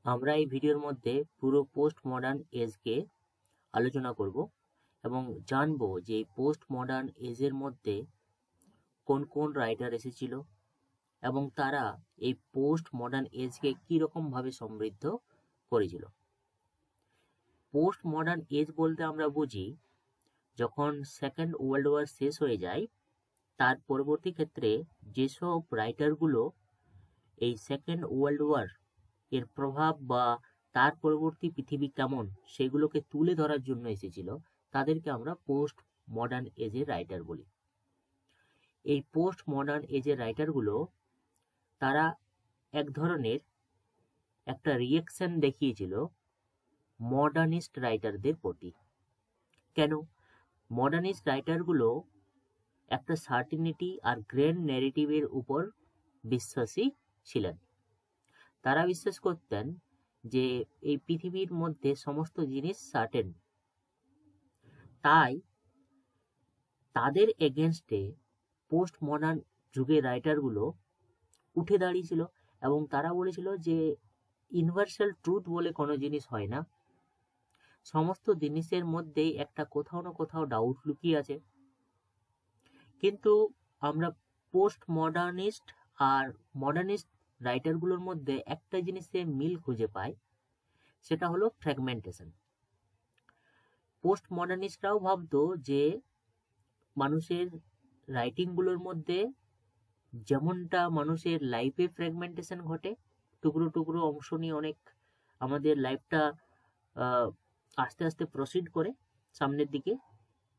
আমরা এই ভিডিওর মধ্যে পুরো পোস্ট মডার্ন এজকে আলোচনা করব এবং জানবো যে এই পোস্ট মডার্ন এজের মধ্যে কোন কোন রাইটার এসেছিল এবং তারা এই পোস্ট মডার্ন এজকে কীরকমভাবে সমৃদ্ধ করেছিল। পোস্ট মডার্ন এজ বলতে আমরা বুঝি যখন সেকেন্ড ওয়ার্ল্ড ওয়ার শেষ হয়ে যায় তার পরবর্তী ক্ষেত্রে যেসব রাইটারগুলো এই সেকেন্ড ওয়ার্ল্ড ওয়ার এর প্রভাব বা তার পরবর্তী পৃথিবী কেমন সেগুলোকে তুলে ধরার জন্য এসেছিল তাদেরকে আমরা পোস্ট মডার্ন এজের রাইটার বলি। এই পোস্ট মডার্ন এজের রাইটারগুলো তারা এক ধরনের একটা রিয়েকশন দেখিয়েছিল মডার্নিস্ট রাইটারদের প্রতি। কেন? মডার্নিস্ট রাইটারগুলো একটা সার্টিনিটি আর গ্র্যান্ড ন্যারেটিভের উপর বিশ্বাসী ছিলেন। তারা বিশ্বাস করতেন যে এই পৃথিবীর মধ্যে সমস্ত জিনিস সার্টেন। তাই তাদের এগেনস্টে পোস্ট মডার্ন যুগের রাইটারগুলো উঠে দাঁড়িয়েছিল এবং তারা বলেছিল যে ইউনিভার্সাল ট্রুথ বলে কোনো জিনিস হয় না, সমস্ত জিনিসের মধ্যেই একটা কোথাও না কোথাও ডাউট লুকিয়ে আছে। কিন্তু আমরা পোস্ট মডার্নিস্ট আর মডার্নিস্ট রাইটারগুলোর মধ্যে একটা জিনিসে মিল খুঁজে পাই, সেটা হলো ফ্র্যাগমেন্টেশন। পোস্ট মডার্নিস্টরাও ভাবতো যে মানুষের রাইটিংগুলোর মধ্যে যেমনটা মানুষের লাইফে ফ্র্যাগমেন্টেশন ঘটে, টুকরো টুকরো অংশ নিয়ে অনেক আমাদের লাইফটা আস্তে আস্তে প্রসিড করে সামনের দিকে,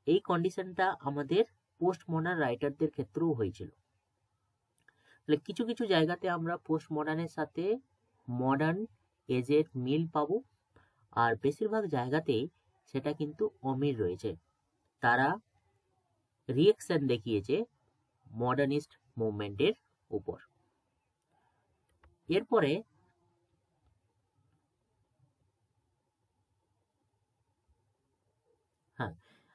এই কন্ডিশনটা আমাদের পোস্ট মডার্ন রাইটারদের ক্ষেত্রেও হয়েছিল। তাহলে কিছু কিছু জায়গাতে আমরা পোস্ট মডার্নের সাথে মডার্ন এজের মিল পাবো, আর বেশিরভাগ জায়গাতেই সেটা কিন্তু অমিল রয়েছে। তারা রিয়েকশন দেখিয়েছে মডার্নিস্ট মুভমেন্টের উপর। এরপরে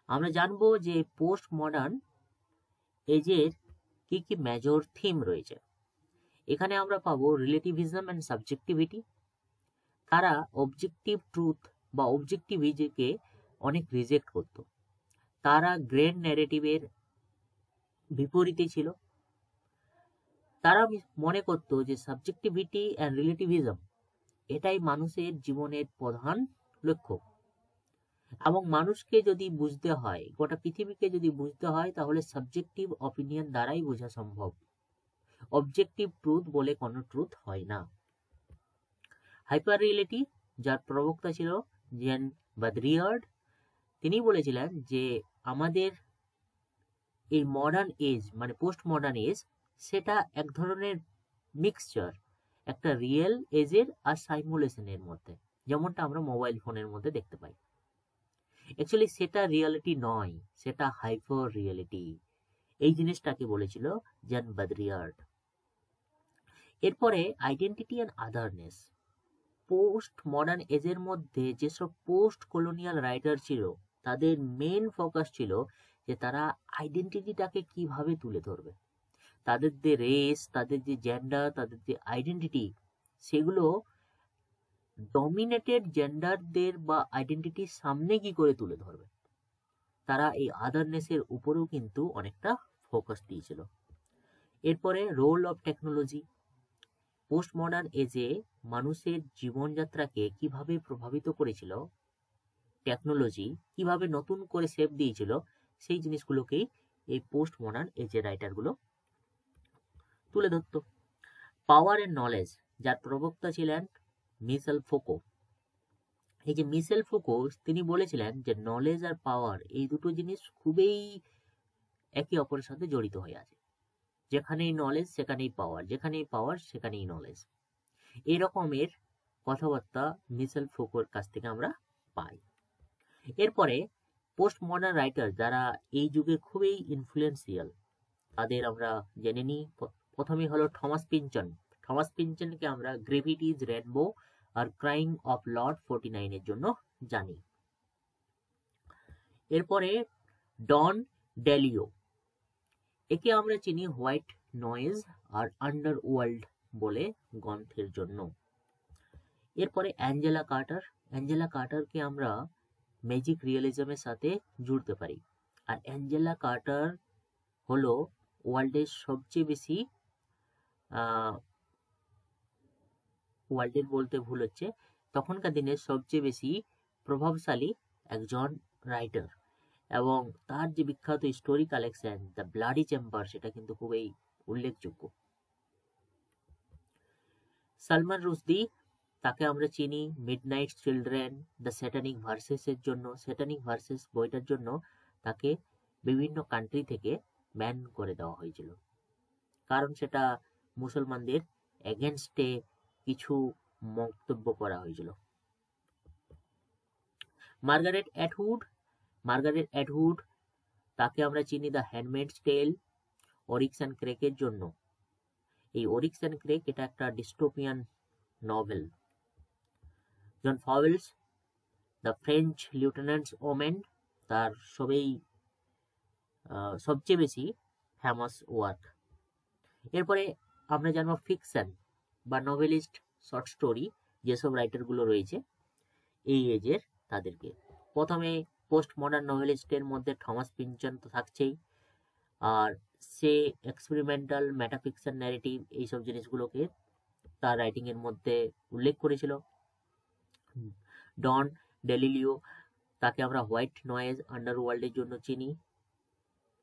আমরা জানবো যে পোস্ট মডার্ন এজের কি কি মেজর থিম রয়েছে। এখানে আমরা পাবো রিলেটিভিজম অ্যান্ড সাবজেক্টিভিটি। তারা অবজেক্টিভ ট্রুথ বা অবজেক্টিভিজকে অনেক রিজেক্ট করত। তারা গ্র্যান্ড ন্যারেটিভের বিপরীতে ছিল। তারা মনে করত যে সাবজেক্টিভিটি অ্যান্ড রিলেটিভিজম এটাই মানুষের জীবনের প্রধান লক্ষ্য, এবং মানুষকে যদি বুঝতে হয়, গোটা পৃথিবীকে যদি বুঝতে হয়, তাহলে সাবজেক্টিভ অপিনিয়ন দ্বারাই বোঝা সম্ভব। অবজেক্টিভ ট্রুথ বলে কোনো ট্রুথ হয় না। হাইপার রিয়েলিটি, যার প্রবক্তা ছিল জন বাদ্রিয়ার্ড, তিনি বলেছিলেন যে আমাদের এই মডার্ন এজ মানে পোস্ট মডার্ন এজ সেটা এক ধরনের মিক্সচার, একটা রিয়েল এজের আর সাইমুলেশনের মধ্যে, যেমনটা আমরা মোবাইল ফোনের মধ্যে দেখতে পাই। অ্যাকচুয়ালি সেটা রিয়েলিটি নয়, সেটা হাইপার রিয়েলিটি। এই জিনিসটাকে বলেছিল জন বাদ্রিয়ার্ড। এরপরে আইডেন্টিটি অ্যান্ড আদারনেস। পোস্ট মডার্ন এজের মধ্যে যেসব পোস্ট কলোনিয়াল রাইটার ছিল তাদের মেন ফোকাস ছিল যে তারা আইডেন্টিটিটাকে কিভাবে তুলে ধরবে। তাদের যে রেস, তাদের যে জেন্ডার, তাদের যে আইডেন্টিটি, সেগুলো ডমিনেটেড জেন্ডারদের বা আইডেন্টিটির সামনে কি করে তুলে ধরবে। তারা এই আদারনেসের উপরেও কিন্তু অনেকটা ফোকাস দিয়েছিল। এরপরে role of technology. Post modern এজে মানুষের জীবনযাত্রাকে কিভাবে প্রভাবিত করেছিল টেকনোলজি, কিভাবে নতুন করে শেপ দিয়েছিল, সেই জিনিসগুলোকেই এই পোস্ট মডার্ন এজের রাইটারগুলো তুলে ধরত। পাওয়ার এন্ড নলেজ, যার প্রবক্তা ছিলেন মিশেল ফোকো। এই যে মিশেল ফোকো, তিনি বলেছিলেন যে নলেজ আর পাওয়ার এই দুটো জিনিস খুবই একে অপরের সাথে জড়িত হয়ে আছে। যেখানেই নলেজ সেখানেই পাওয়ার, যেখানেই পাওয়ার সেখানেই নলেজ। এই রকমের কথাবার্তা মিশেল ফোকোর কাছ থেকে আমরা পাই। এরপরে পোস্ট মডার্ন রাইটার যারা এই যুগে খুবই ইনফ্লুয়েন্সিয়াল, তাদের আমরা জেনে নিই। প্রথমে হলো থমাস পিনচন। থমাস পিনচনকে আমরা গ্রেভিটিজ রেনবো আর ক্রাইং অফ লর্ড 49 এর জন্য জানি। এরপরে ডন ডেলিও, একে আমরা চিনি হোয়াইট নয়েজ আর আন্ডারওয়ার্ল্ড বলে গ্রন্থের জন্য। এরপরে অ্যাঞ্জেলা কার্টারকে আমরা ম্যাজিক রিয়েলিজমের সাথে জুড়তে পারি। আর অ্যাঞ্জেলা কার্টার হলো ওয়ার্ল্ডের সবচেয়ে বেশি ওয়ার্ল্ডের বলতে ভুল হচ্ছে, তখনকার দিনের সবচেয়ে বেশি প্রভাবশালী একজন রাইটার, এবং তার যে বিখ্যাত story collection the bloody chamber, সেটা কিন্তু খুবই উল্লেখযোগ্য। সালমান রুশদি, তাকে আমরা চিনি midnight children, the satanic versus এর জন্য। স্যাটানিক ভার্সেস বইটার জন্য তাকে বিভিন্ন কান্ট্রি থেকে ব্যান করে দেওয়া হয়েছিল, কারণ সেটা মুসলমানদের এগেনস্টে কিছু মন্তব্য করা হয়েছিল। মার্গারেট অ্যাটউড, তাকে আমরা চিনি দ্য হ্যান্ডমেডস টেল, অরিক্স অ্যান্ড ক্রেকের জন্য। এই অরিক্স অ্যান্ড ক্রেক এটা একটা dystopian novel. John Fowles, the French Lieutenant's Woman, তার সবচেয়ে বেশি ফেমাস ওয়ার্ক। এরপরে আমরা জানবো ফিকশন বা নভেলিস্ট, শর্ট স্টোরি যেসব রাইটারগুলো রয়েছে এই এজের, তাদেরকে প্রথমে পোস্ট মডার্ন নভেলিস্টের মধ্যে থমাস পিনচন তো থাকছেই, আর সে এক্সপেরিমেন্টাল, মেটাফিকশন, ন্যারেটিভ এইসব জিনিসগুলোকে তার রাইটিংয়ের মধ্যে উল্লেখ করেছিল। ডন ডেলিলিও, তাকে আমরা হোয়াইট নয়েজ, আন্ডারওয়ার্ল্ডের জন্য চিনি।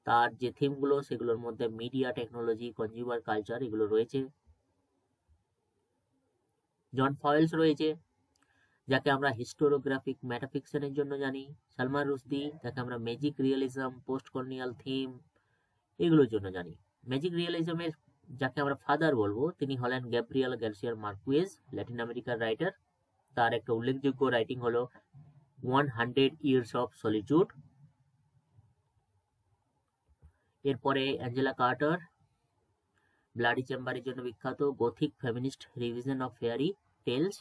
তার যে থিমগুলো সেগুলোর মধ্যে মিডিয়া, টেকনোলজি, কনজিউমার কালচার এগুলো রয়েছে। জন ফাওয়েলস রয়েছে, যাকে আমরা হিস্টোরিওগ্রাফিক মেটাফিকশনের জন্য জানি। সালমান রুশদি, যাকে আমরা magic realism, post colonial theme এগুলোর জন্য জানি। ম্যাজিক রিয়েলিজমের যাকে আমরা ফাদার বলবো তিনি হলেন গ্যাব্রিয়েল গার্সিয়া মার্কুয়েজ, ল্যাটিন আমেরিকার রাইটার। তার একটা উল্লেখযোগ্য রাইটিং হলো 100 Years of Solitude। এরপরে অ্যাঞ্জেলা কার্টার, ব্লাডি চেম্বারের জন্য বিখ্যাত, gothic feminist revision of fairy tales.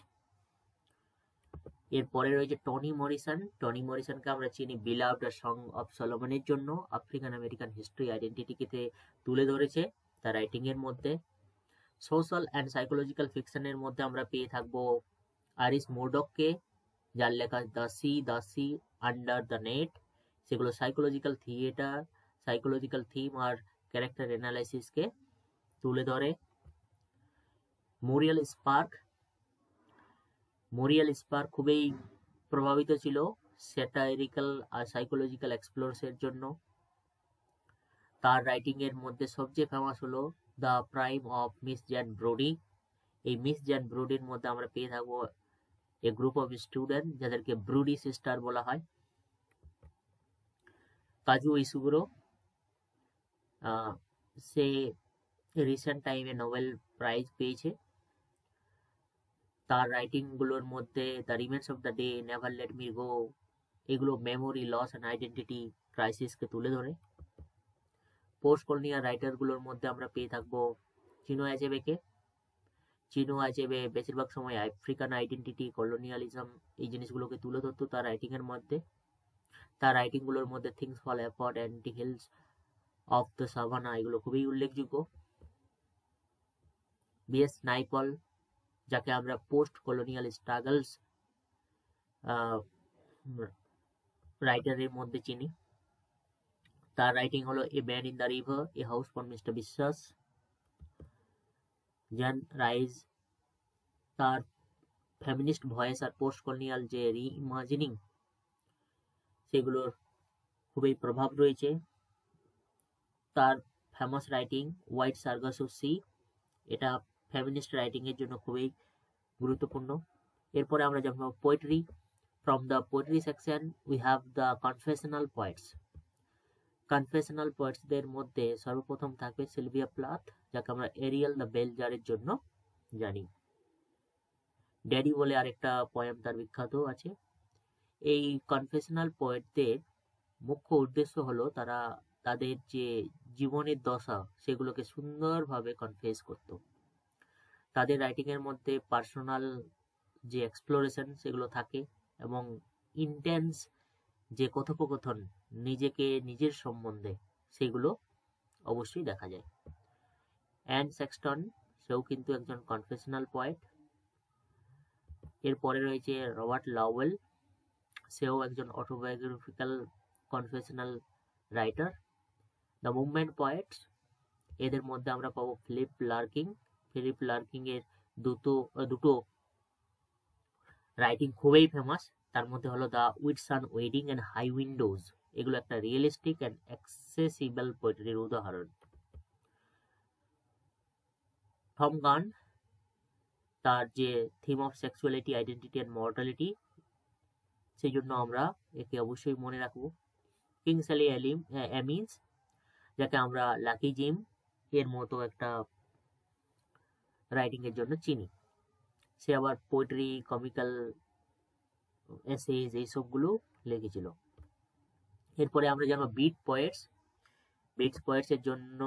এরপরে রয়েছে টনি মরিসনকে আমরা চিনি বিলাভড, সং অফ সলোমনের জন্য। আফ্রিকান আমেরিকান হিস্ট্রি আইডেন্টিটিকে তুলে ধরেছে তার রাইটিং এর মধ্যে। সোশ্যাল অ্যান্ড সাইকোলজিক্যাল ফিকশনের মধ্যে আমরা পেয়ে থাকবো আরিস মুরডককে, যার লেখা the sea under the net, সেগুলো সাইকোলজিক্যাল থিম আর ক্যারেক্টার অ্যানালাইসিসকে তুলে ধরে। মোরিয়াল স্পার্ক খুবই প্রভাবিত ছিল স্যাটাইরিক্যাল আর সাইকোলজিক্যাল এক্সপ্লোরসের জন্য। তার রাইটিং এর মধ্যে সবচেয়ে ফেমাস হলো the Prime of Miss Jean Brodie. এই মিস জ্যান ব্রোডির মধ্যে আমরা পেয়ে থাকবো এ গ্রুপ অফ স্টুডেন্ট যাদেরকে ব্রুডি সিস্টার বলা হয়। কাজু ইসুগুরো, সে রিসেন্ট টাইমে নোবেল প্রাইজ পেয়েছে। তার রাইটিং গুলোর মধ্যে the remains of the day, never let me go এগুলো মেমোরি লস অ্যান্ড আইডেন্টিটি ক্রাইসিসকে তুলে ধরে। পোস্ট কলোনিয়াল রাইটার গুলোর মধ্যে আমরা পেয়ে থাকবো চিনো আচেবে বেশিরভাগ সময় আফ্রিকান আইডেন্টিটি, কলোনিয়ালিজম এই জিনিসগুলোকে তুলে ধরতো তার রাইটিং এর মধ্যে। তার রাইটিং গুলোর মধ্যে things fall apart, anthills of the Savannah এগুলো খুবই উল্লেখযোগ্য। বিএস নাইপল, যাকে আমরা পোস্ট কলোনিয়াল স্ট্রাগলস রাইটারের মধ্যে চিনি। তার রাইটিং হলো a man in the river, a house for Mister Biswas. Jean Rhys, তার ফেমিনিস্ট ভয়েস আর পোস্ট কলোনিয়াল যে রিইমাজিনিং সেগুলোর খুবই প্রভাব রয়েছে। তার famous writing white Sargasso of sea, এটা ফেমিনিস্ট রাইটিং এর জন্য খুবই গুরুত্বপূর্ণ। এরপরে আমরা জানবো poetry. From the poetry section we have the confessional পোয়েটসদের মধ্যে সর্বপ্রথম থাকবে সিলভিয়া প্লাথ, যাকে আমরা এরিয়েল দ্য বেলজারের জন্য জানি। ড্যাডি বলে আরেকটা পোয়েম তার বিখ্যাত আছে। এই কনফেশনাল পোয়েটদের মুখ্য উদ্দেশ্য হলো তারা তাদের যে জীবনের দশা সেগুলোকে সুন্দরভাবে কনফেস করত। তাদের রাইটিং এর মধ্যে পার্সোনাল যে এক্সপ্লোরেশন সেগুলো থাকে এবং ইন্টেন্স যে কথোপকথন নিজের সম্বন্ধে সেগুলো অবশ্যই দেখা যায়। অ্যান সেক্সটন, সেও কিন্তু একজন কনফেশনাল পোয়েট। এরপরে রয়েছে রবার্ট লাওয়েল, সেও একজন autobiographical confessional writer. The movement poet's, এদের মধ্যে আমরা পাবো ফিলিপ লার্কিং। ফিলিপ লার্কিং এর দুটো রাইটিং খুবই ফেমাস। তার মধ্যে হলো the Whitsun Weddings and High Windows, এগুলো একটা রিয়েলিস্টিক অ্যান্ড অ্যাক্সেসিবল পোয়েট্রির উদাহরণ। টম গান, তার যে theme of sexuality, identity and mortality, সেই জন্য আমরা একে অবশ্যই মনে রাখবো। কিংসলি অ্যামিন্স, যাকে আমরা লাকি জিম এর মতো একটা রাইটিং এর জন্য চিনি, সে আবার পোয়েট্রি, কমিক্যাল এসেজ এইসবগুলো লিখেছিল। এরপরে আমরা জানবো বিট পয়েটস। বিটস পয়েটস এর জন্য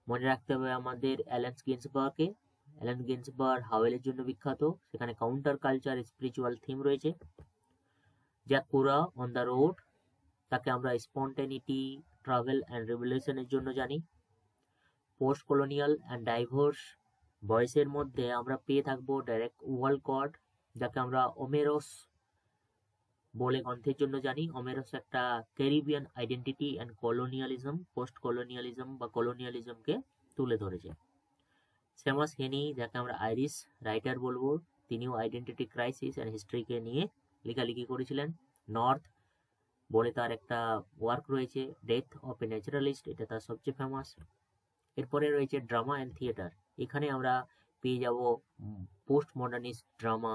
মনে রাখতে হবে আমাদের অ্যালেন গিন্সবার্গকে। অ্যালেন গিন্সবার্গ হাওয়েলের জন্য বিখ্যাত, সেখানে কাউন্টার কালচার, স্পিরিচুয়াল থিম রয়েছে। Jack Kerouac on the road, তাকে আমরা স্পন্টেনিটি, ট্রাভেল অ্যান্ড রেভলিউশনের জন্য জানি। পোস্ট কলোনিয়াল অ্যান্ড ডাইভার্স ভয়েসের মধ্যে আমরা পেয়ে থাকবো ডাইরেক্ট ওয়ালকট, যাকে আমরা ওমেরস বলে গ্রন্থের জন্য জানি। ওমেরস একটা Caribbean identity and colonialism, post colonialism বা কলোনিয়ালিজমকে তুলে ধরেছে। সেমাস হেনি, যাকে আমরা আইরিশ রাইটার বলবো, তিনিও আইডেন্টিটি ক্রাইসিস অ্যান্ড হিস্ট্রিকে নিয়ে লেখালেখি করেছিলেন। নর্থ বলে তার একটা ওয়ার্ক রয়েছে, ডেথ অফ এ ন্যাচারালিস্ট, এটা তার সবচেয়ে ফেমাস। এরপরে রয়েছে ড্রামা অ্যান্ড থিয়েটার। এখানে আমরা পেয়ে যাব পোস্ট মডার্নিস্ট ড্রামা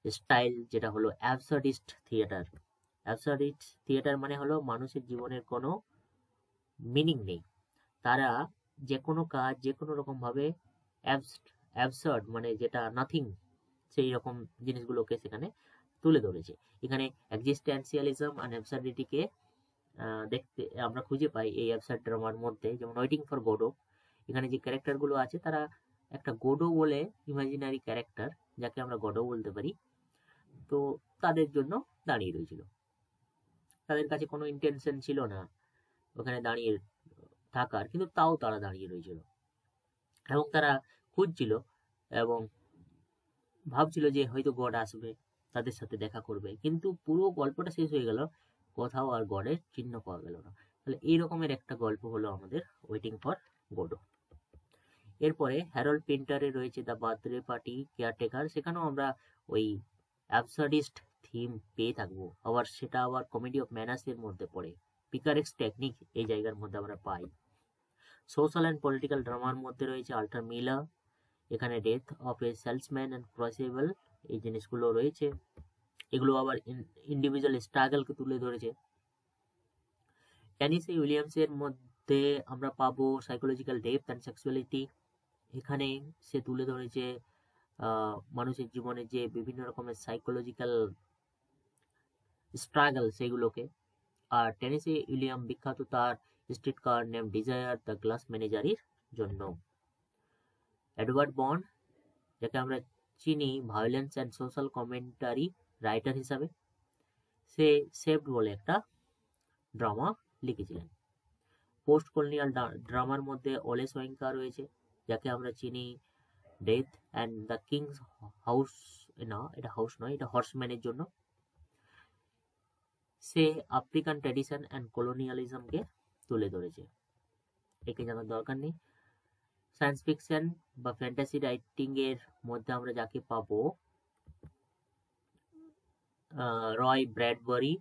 স্টাইল, যেটা হলো অ্যাবসার্ডিস্ট থিয়েটার। অ্যাবসার্ডিস্ট থিয়েটার মানে হলো মানুষের জীবনের কোনো মিনিং নেই, তারা যে কোনো কাজ যে কোনো রকমভাবে অ্যাবসার্ড মানে যেটা নাথিং, সেই রকম জিনিসগুলোকে সেখানে তুলে ধরেছে। এখানে এক্সিস্টেন্সিয়ালিজম আর অ্যাবসার্ডিটিকে দেখতে আমরা খুঁজে পাই এই অ্যাবসার্ড ড্রামার মধ্যে। যেমন ওয়েটিং ফর গোডো, এখানে যে ক্যারেক্টারগুলো আছে তারা একটা গোডো বলে ইমাজিনারি ক্যারেক্টার, যাকে আমরা গডও বলতে পারি, তো তাদের জন্য দাঁড়িয়ে রয়েছিল। তাদের কাছে কোনো ইন্টেনশন ছিল না ওখানে দাঁড়িয়ে থাকার, কিন্তু তাও তারা দাঁড়িয়ে রয়েছিল এবং তারা খুঁজছিল এবং ভাবছিল যে হয়তো গড আসবে, তাদের সাথে দেখা করবে, কিন্তু পুরো গল্পটা শেষ হয়ে গেল, কোথাও আর গডের চিহ্ন পাওয়া গেল না। তাহলে এই রকমের একটা গল্প হলো আমাদের ওয়েটিং ফর গোডো। এরপরে হ্যারল্ড পিন্টারে রয়েছে দ্য বার্থডে পার্টি কেয়ারটেকার, সেখানেও আমরা ওই অ্যাবসার্ডিস্ট থিম পেয়ে থাকবো, আবার সেটা আবার কমেডি অফ ম্যানার্সের মধ্যে পড়ে। পিকারেক্স টেকনিক এই জায়গার মধ্যে আমরা পাই। সোশ্যাল অ্যান্ড পলিটিক্যাল ড্রামার মধ্যে রয়েছে আল্টার মিলার, এখানে Death of a Salesman and Crucible এই জিনিসগুলো রয়েছে, এগুলো আবার ইন্ডিভিজুয়াল স্ট্রাগলকে তুলে ধরেছে। টেনেসি উইলিয়ামসের মধ্যে আমরা পাবো সাইকোলজিক্যাল ডেপথ অ্যান্ড সেক্সুয়ালিটি, এখানে সে তুলে ধরেছে মানুষের জীবনে যে বিভিন্ন রকমের সাইকোলজিক্যাল স্ট্রাগল সেগুলোকে। আর টেনেসি উইলিয়াম বিখ্যাত তার street car name desire, the glass ম্যানেজারের জন্য। এডওয়ার্ড বন্ড, যাকে আমরা চিনি violence and social commentary writer হিসাবে, সে সেভড বলে একটা ড্রামা লিখেছিলেন। পোস্ট কলোনিয়াল ড্রামার মধ্যে ওলে সোয়েঙ্কা রয়েছে, যাকে আমরা চিনি death and the king's house, না এটা হাউস নয়, এটা হর্সম্যানের জন্য। সে আফ্রিকান ট্র্যাডিশন অ্যান্ড কলোনিয়ালিজমকে তুলে ধরেছে, একে জানার দরকার নেই। সায়েন্স ফিকশন বা ফ্যান্টাসি রাইটিং এর মধ্যে আমরা যাকে পাবো রয় ব্র্যাডবারি,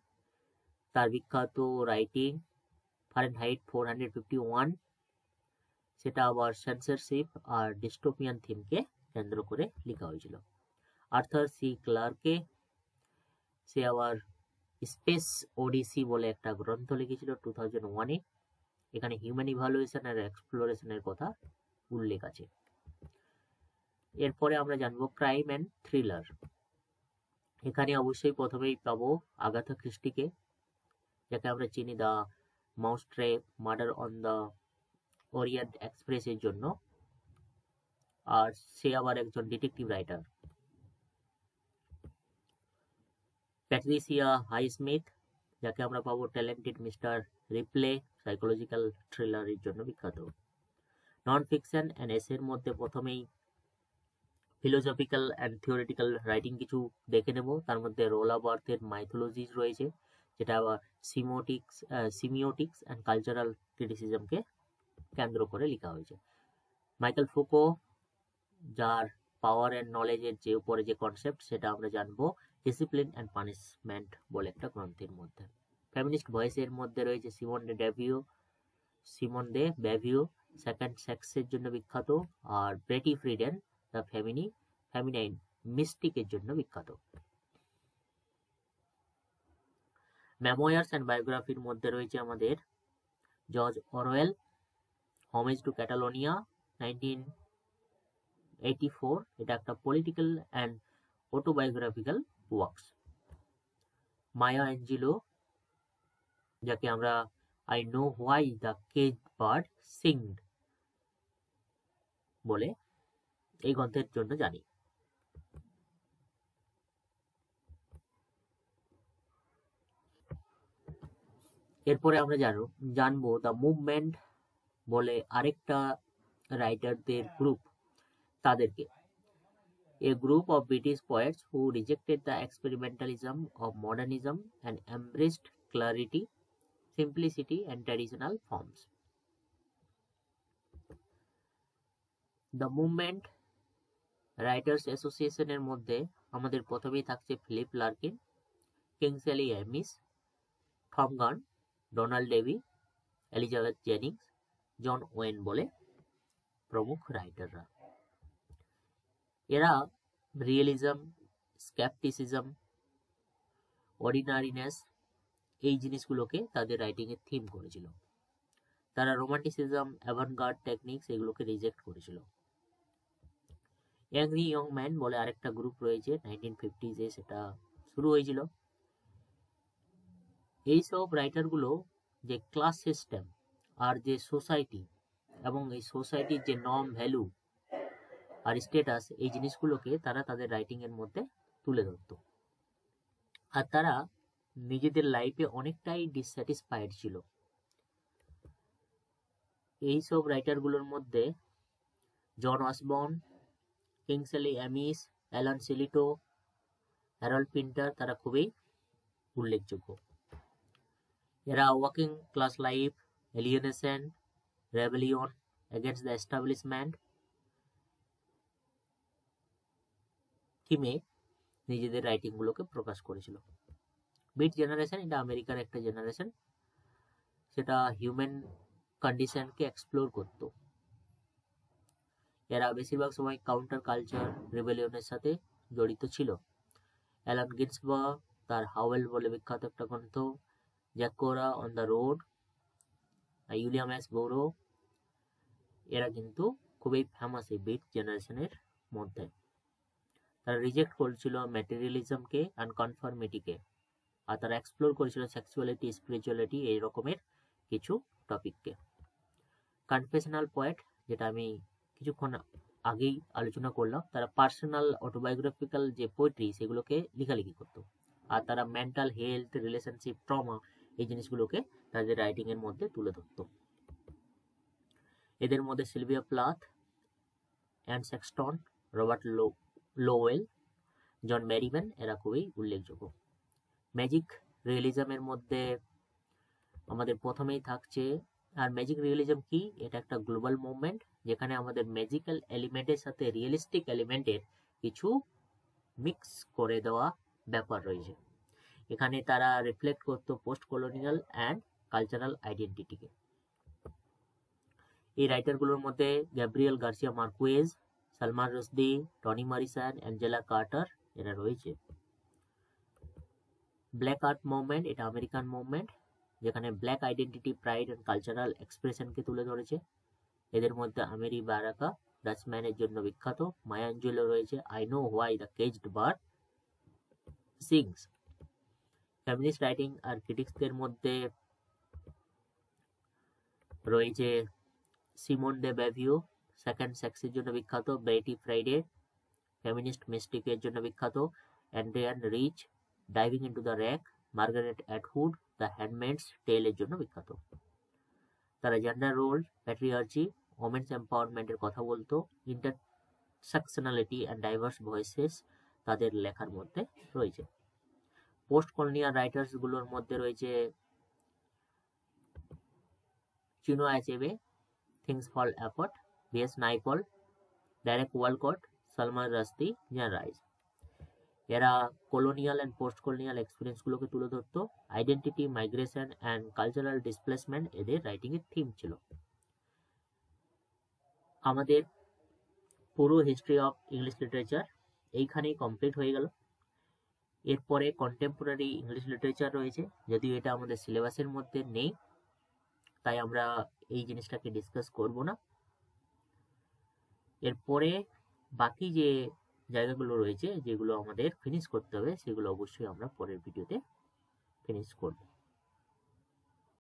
তার বিখ্যাত রাইটিং ফারেনহাইট 451, সেটা আবার সেন্সরশিপ আর ডিস্টোপিয়ান থিমকে কেন্দ্র করে লেখা হয়েছিল। আর্থার সি ক্লার্কে, সে আবার স্পেস ওডিসি বলে একটা গ্রন্থ লিখেছিল 2001-এ, এখানে হিউম্যান ইভালুয়েশন আর এক্সপ্লোরেশনের কথা উল্লেখ আছে। এরপরে আমরা জানবো ক্রাইম অ্যান্ড থ্রিলার। এখানে অবশ্যই প্রথমেই পাবো আগাথা ক্রিস্টিকে, যাকে আমরা চিনি the mouse trap, murder on the Orient এক্সপ্রেসের জন্য, আর সে আবার একজন ডিটেকটিভ রাইটার। প্যাট্রিসিয়া হাইস্মিথ, যাকে আমরা পাবো ট্যালেন্টেড মিস্টার রিপ্লে, সাইকোলজিক্যাল থ্রিলারের জন্য বিখ্যাত। নন ফিকশন অ্যান্ড এসের মধ্যে প্রথমেই ফিলোসফিক্যাল অ্যান্ড থিওরিটিক্যাল রাইটিং কিছু দেখে নেব। তার মধ্যে রোলা বার্থের মাইথোলজিস রয়েছে, যেটা আবার সিমিওটিক্স অ্যান্ড কালচারাল ক্রিটিসিজমকে কেন্দ্র করে লেখা হয়েছে। মাইকেল ফুকো, যার পাওয়ার অ্যান্ড নলেজের যে উপরে যে কনসেপ্ট, সেটা আমরা জানবো ডিসিপ্লিন অ্যান্ড পানিশমেন্ট বলে একটা গ্রন্থের মধ্যে। ফেমিনিস্ট ভয়েসের মধ্যে রয়েছে সিমন দে ব্যাভিও সেকেন্ড সেক্সের জন্য বিখ্যাত, আর ব্রেটি ফ্রিডেন দ্য ফেমিনাইন মিস্টিকের জন্য বিখ্যাত। মেমোয়ার্স অ্যান্ড বায়োগ্রাফির মধ্যে রয়েছে আমাদের George Orwell, homage to Catalonia 1984, এটা একটা political and autobiographical works. Maya Angelou, যাকে আমরা I know why the cage bird sings বলে এই গ্রন্থের জন্য জানি। এরপরে আমরা জানবো দ্য মুভমেন্ট বলে আরেকটা রাইটারদের গ্রুপ, তাদেরকে। A group of British poets who rejected the experimentalism of modernism and embraced clarity, simplicity and traditional forms. The Movement writers অ্যাসোসিয়েশনের মধ্যে আমাদের প্রথমেই থাকছে Philip Larkin, Kingsley Amis, Tom Gunn, Donald Davie, Elizabeth Jennings, John Wain বলে প্রমুখ রাইটাররা। এরা realism, স্ক্যাপটিসিজম, অর্ডিনারিনেস এই জিনিসগুলোকে তাদের রাইটিংয়ের থিম করেছিল। তারা রোমান্টিসিজম, অ্যাভানগার্ড টেকনিক্স এগুলোকে রিজেক্ট করেছিল। অ্যাংরি ইয়ং ম্যান বলে আরেকটা গ্রুপ রয়েছে, 1950s সেটা শুরু হয়েছিল। এইসব রাইটারগুলো যে ক্লাস সিস্টেম আর যে সোসাইটি এবং এই সোসাইটির যে নর্ম, ভ্যালু আর স্ট্যাটাস, এই জিনিসগুলোকে তারা তাদের রাইটিংয়ের মধ্যে তুলে ধরত। আর তারা নিজেদের লাইফে অনেকটাই ডিসস্যাটিসফাইড ছিল। এইসব রাইটারগুলোর মধ্যে John Osborne, Kingsley Amis, Alan Sillitoe, Harold Pinter তারা খুবই উল্লেখযোগ্য। এরা working class life, alienation, rebellion against the establishment থিমে নিজেদের রাইটিংগুলোকে প্রকাশ করেছিল। বিট জেনারেশন, এটা আমেরিকার একটা জেনারেশন, সেটা হিউম্যান কন্ডিশনকে এক্সপ্লোর করত। এরা বেশিরভাগ সময় কাউন্টার কালচার রিবেলিয়নের সাথে জড়িত ছিল। অ্যালান গিন্সবার্গ তার হাওয়েল বলে বিখ্যাত একটা গ্রন্থ, Jack Kerouac on the road, William S Burroughs, এরা কিন্তু খুবই ফেমাস এই বিট জেনারেশনের মধ্যে। তারা রিজেক্ট করেছিল ম্যাটেরিয়ালিজমকে অ্যান্ড কনফার্মিটিকে, আর তারা এক্সপ্লোর করেছিল সেক্সুয়ালিটি, স্পিরিচুয়ালিটি এই রকমের কিছু টপিককে। কনফেশনাল পোয়েট, যেটা আমি কিছুক্ষণ আগেই আলোচনা করলাম, তারা পার্সোনাল অটোবায়োগ্রাফিক্যাল যে পোয়েট্রি সেগুলোকে লেখালেখি করতো। আর তারা মেন্টাল হেলথ, রিলেশনশিপ, ট্রমা এই জিনিসগুলোকে তাদের রাইটিং এর মধ্যে তুলে ধরতো। এদের মধ্যে সিলভিয়া প্লাথ, অ্যান সেক্সটন, রবার্ট লোওয়েল, জন ম্যারিম্যান এরা খুবই উল্লেখযোগ্য। ম্যাজিক রিয়েলিজমের মধ্যে আমাদের প্রথমেই থাকছে, আর ম্যাজিক রিয়েলিজম কি? এটা একটা গ্লোবাল মুভমেন্ট যেখানে আমাদের ম্যাজিক্যাল এলিমেন্টের সাথে রিয়েলিস্টিক এলিমেন্টের কিছু মিক্স করে দেওয়া ব্যাপার রয়েছে। এখানে তারা রিফ্লেক্ট করতো পোস্ট কলোনিয়াল অ্যান্ড কালচারাল আইডেন্টিটিকে। এই রাইটারগুলোর মধ্যে Gabriel Garcia Marquez, Salman Rushdie, Toni Morrison, Angela Carter এরা রয়েছে। ব্ল্যাক আর্ট মুভমেন্ট, এটা আমেরিকান মুভমেন্ট যেখানে black identity, pride and cultural এক্সপ্রেশনকে তুলে ধরেছে। এদের মধ্যে আমেরি বারাকা ডাচম্যানের জন্য বিখ্যাত, মায়া অ্যাঞ্জেলো রয়েছে, I know why the caged bird sings. Feminist writing আর ক্রিটিক্সদের মধ্যে রয়েছে সিমন দে ব্যাভিও, সেকেন্ড সেক্সের জন্য বিখ্যাত, ব্রেটি ফ্রাইডে ফেমিনিস্ট মিস্টিকের জন্য বিখ্যাত, Adrienne Rich diving into the wreck, Margaret Atwood the হ্যান্ডমেডস tale এর জন্য বিখ্যাত। তারা জেন্ডার রোল, প্যাট্রিয়ার্চি, ওমেন্স এম্পাওয়ারমেন্টের কথা বলতো, সাকশনালিটি অ্যান্ড ডাইভার্স ভয়েসেস তাদের লেখার মধ্যে রয়েছে। পোস্ট কলোনিয়াল রাইটার্সগুলোর মধ্যে রয়েছে Chinua Achebe, things fall apart, V S Naipaul, Derek Walcott, Salman Rushdie, Jean Rhys. এরা কলোনিয়াল অ্যান্ড পোস্ট কলোনিয়াল এক্সপিরিয়েন্সগুলোকে তুলে ধরতো। Identity, migration and cultural displacement এদের রাইটিংয়ের থিম ছিল। আমাদের পুরো হিস্ট্রি অফ ইংলিশ লিটারেচার এইখানেই কমপ্লিট হয়ে গেল। এরপরে কন্টেম্পোরারি ইংলিশ লিটারেচার রয়েছে, যদিও এটা আমাদের সিলেবাসের মধ্যে নেই, তাই আমরা এই জিনিসটাকে ডিসকাস করব না। এরপরে বাকি যে জায়গাগুলো রয়েছে যেগুলো আমাদের ফিনিশ করতে হবে, সেগুলো অবশ্যই আমরা পরের ভিডিওতে ফিনিশ করব।